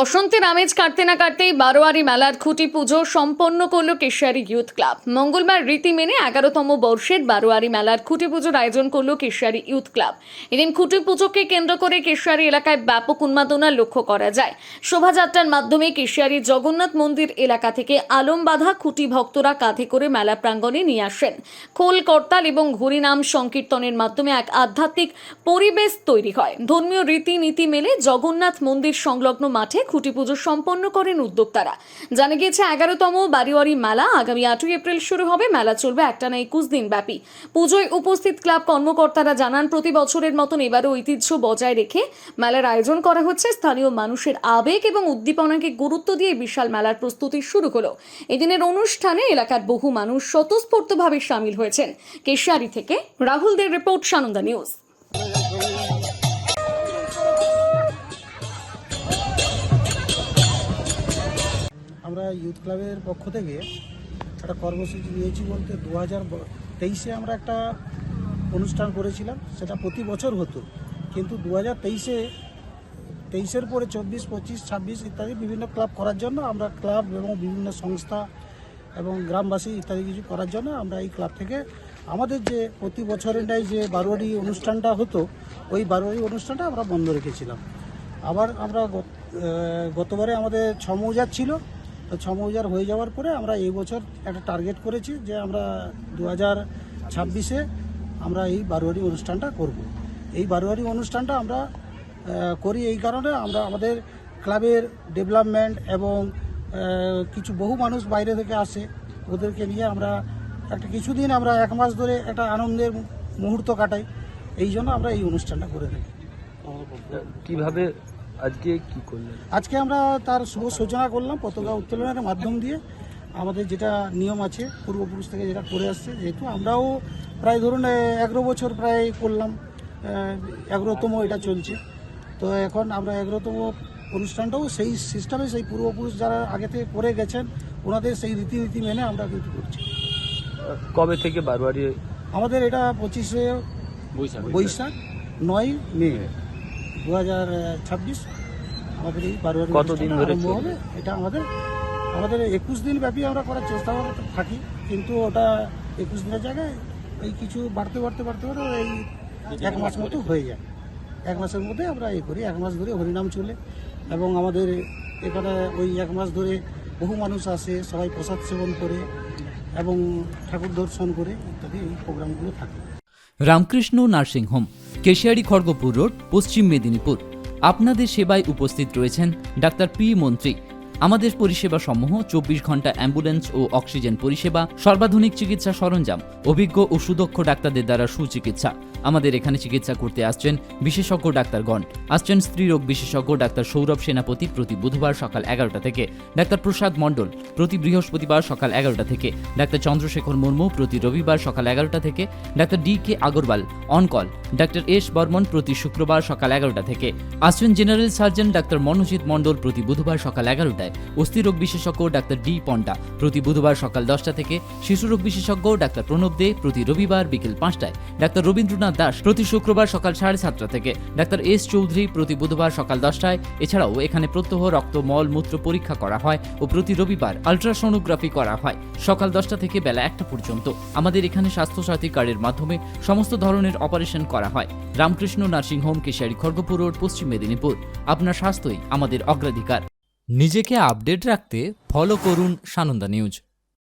বসন্তের আমেজ কাটতে না কাটতেই বারোয়ারি মেলার খুঁটি পুজো সম্পন্ন করল কেশিয়ারি ইউথ ক্লাব। মঙ্গলবার রীতি মেনে 11তম বর্ষের বারোয়ারি মেলার খুঁটি পুজোর আয়োজন করল কেশিয়ারি ইউথ ক্লাব। এদিন খুঁটি পুজোকে কেন্দ্র করে কেশিয়ারি এলাকায় ব্যাপক উন্মাদনা লক্ষ্য করা যায়। শোভাযাত্রার মাধ্যমে কেশিয়ারি জগন্নাথ মন্দির এলাকা থেকে আলম বাঁধা খুঁটি ভক্তরা কাঁধে করে মেলা প্রাঙ্গণে নিয়ে আসেন। খোল করতাল এবং হরিনাম সংকীর্তনের মাধ্যমে এক আধ্যাত্মিক পরিবেশ তৈরি হয়। ধর্মীয় রীতিনীতি মেনে জগন্নাথ মন্দির সংলগ্ন মাঠে খুঁটি পুজো সম্পন্ন করেন উদ্যোক্তারা। জানা গিয়েছে 11তম বারোয়ারি মেলা আগামী 8ই এপ্রিল শুরু হবে। মেলা চলবে একটানা 21 দিন ব্যাপী। পুজোয় উপস্থিত ক্লাব কর্মকর্তারা জানান, প্রতি বছরের মতন এবারও ঐতিহ্য বজায় রেখে মেলার আয়োজন করা হচ্ছে। স্থানীয় মানুষের আবেগ এবং উদ্দীপনাকে গুরুত্ব দিয়ে বিশাল মেলার প্রস্তুতি শুরু হলো। এদিনের অনুষ্ঠানে এলাকার বহু মানুষ স্বতঃস্ফূর্তভাবে সামিল হয়েছেন। কেশিয়ারি থেকে রাহুল দের রিপোর্ট, সানন্দা নিউজ। আমরা ইউথ ক্লাবের পক্ষ থেকে একটা কর্মসূচি নিয়েছি বলতে 2023-এ আমরা একটা অনুষ্ঠান করেছিলাম। সেটা প্রতি বছর হতো, কিন্তু 2023-এর পরে 24, 25, 26 ইত্যাদি বিভিন্ন ক্লাব করার জন্য আমরা ক্লাব এবং বিভিন্ন সংস্থা এবং গ্রামবাসী ইত্যাদি কিছু করার জন্য আমরা এই ক্লাব থেকে আমাদের যে প্রতি বছরের যে বারোয়ারি অনুষ্ঠানটা হতো, ওই বারোয়ারি অনুষ্ঠানটা আমরা বন্ধ রেখেছিলাম। আবার আমরা গতবারে আমাদের 6 মৌজার ছিল, 6 মৌজার হয়ে যাওয়ার পরে আমরা এই বছর একটা টার্গেট করেছি যে আমরা 2026-এ আমরা এই বারোয়ারি অনুষ্ঠানটা করব। এই বারোয়ারি অনুষ্ঠানটা আমরা করি এই কারণে, আমরা আমাদের ক্লাবের ডেভেলপমেন্ট এবং কিছু বহু মানুষ বাইরে থেকে আসে, ওদেরকে নিয়ে আমরা একটা কিছুদিন আমরা 1 মাস ধরে একটা আনন্দের মুহূর্ত কাটাই। এই জন্য আমরা এই অনুষ্ঠানটা করে থাকি। কিভাবে আজকে কি করলেন? আজকে আমরা তার শুভ সূচনা করলাম পতাকা উত্তোলনের মাধ্যম দিয়ে। আমাদের যেটা নিয়ম আছে পূর্বপুরুষ থেকে যেটা করে আসছে, যেহেতু আমরাও প্রায় ধরুন 11 বছর প্রায় করলাম, 11তম এটা চলছে। তো এখন আমরা 11তম অনুষ্ঠানটাও সেই সিস্টেমে, সেই পূর্বপুরুষ যারা আগে থেকে করে গেছেন ওনাদের সেই রীতিনীতি মেনে আমরা কিন্তু করছি। কবে থেকে বারোয়ারি? আমাদের এটা 25শে বৈশাখ 9 মে 2026 আমাদের এই বারোয়ারি কতদিন ধরে আরম্ভ হবে। এটা আমাদের 21 দিন ব্যাপী আমরা করার চেষ্টা করতে থাকি, কিন্তু ওটা 21 দিনের জায়গায় এই কিছু বাড়তে এই 1 মাস মতো হয়ে যায়। 1 মাসের মধ্যে আমরা এই করি। 1 মাস ধরে হরিনাম চলে এবং আমাদের এখানে ওই 1 মাস ধরে বহু মানুষ আসে, সবাই প্রসাদ সেবন করে এবং ঠাকুর দর্শন করে ইত্যাদি এই প্রোগ্রামগুলো থাকে। Ramakrishna nursing home, Keshiary Kharagpur road, পশ্চিম মেদিনীপুর। আপনাদের সেবায় উপস্থিত রয়েছেন ডাক্তার পি মন্ত্রী। আমাদের পরিষেবা সমূহ 24 ঘন্টা অ্যাম্বুলেন্স ও অক্সিজেন পরিষেবা, সর্বাধুনিক চিকিৎসা সরঞ্জাম, অভিজ্ঞ ও সুদক্ষ ডাক্তারদের দ্বারা সুচিকিৎসা। আমাদের এখানে চিকিৎসা করতে আসছেন বিশেষজ্ঞ ডাক্তারগণ। আসছেন স্ত্রীরোগ বিশেষজ্ঞ ডাক্তার সৌরভ সেনাপতি প্রতি বুধবার সকাল 11টা থেকে, ডাক্তার প্রসাদ মণ্ডল প্রতি বৃহস্পতিবার সকাল 11টা থেকে, ডাক্তার চন্দ্রশেখর মুর্মু প্রতি রবিবার সকাল 11টা থেকে, doctor DK. Agarwal on call, doctor S. Barman প্রতি শুক্রবার সকাল 11টা থেকে। আসছেন জেনারেল সার্জন ডাক্তার মনোজিৎ মণ্ডল প্রতি বুধবার সকাল 11টায়, অস্থিরোগ বিশেষজ্ঞ ডাক্তার ডি. পন্ডা প্রতি বুধবার সকাল 10টা থেকে, শিশুরোগ বিশেষজ্ঞ ডাক্তার প্রণব দে প্রতি রবিবার বিকেল 5টায়, ডাক্তার রবীন্দ্রনাথ দাস প্রতি শুক্রবার সকাল 7:30 থেকে, ডাক্তার এস. চৌধুরী প্রতি বুধবার সকাল 10টায়। এছাড়াও এখানে প্রত্যহ রক্ত, মল, মূত্র পরীক্ষা করা হয় ও প্রতি রবিবার আলট্রাসোনোগ্রাফি করা হয় সকাল 10টা থেকে বেলা 1টা পর্যন্ত। আমাদের এখানে স্বাস্থ্যসাথী কার্ডের মাধ্যমে সমস্ত ধরনের অপারেশন করা হয়। Ramakrishna nursing home, Keshiary Kharagpur road, পশ্চিম মেদিনীপুর। আপনার স্বাস্থ্যই আমাদের অগ্রাধিকার। নিজেকে আপডেট রাখতে ফলো করুন সানন্দা নিউজ।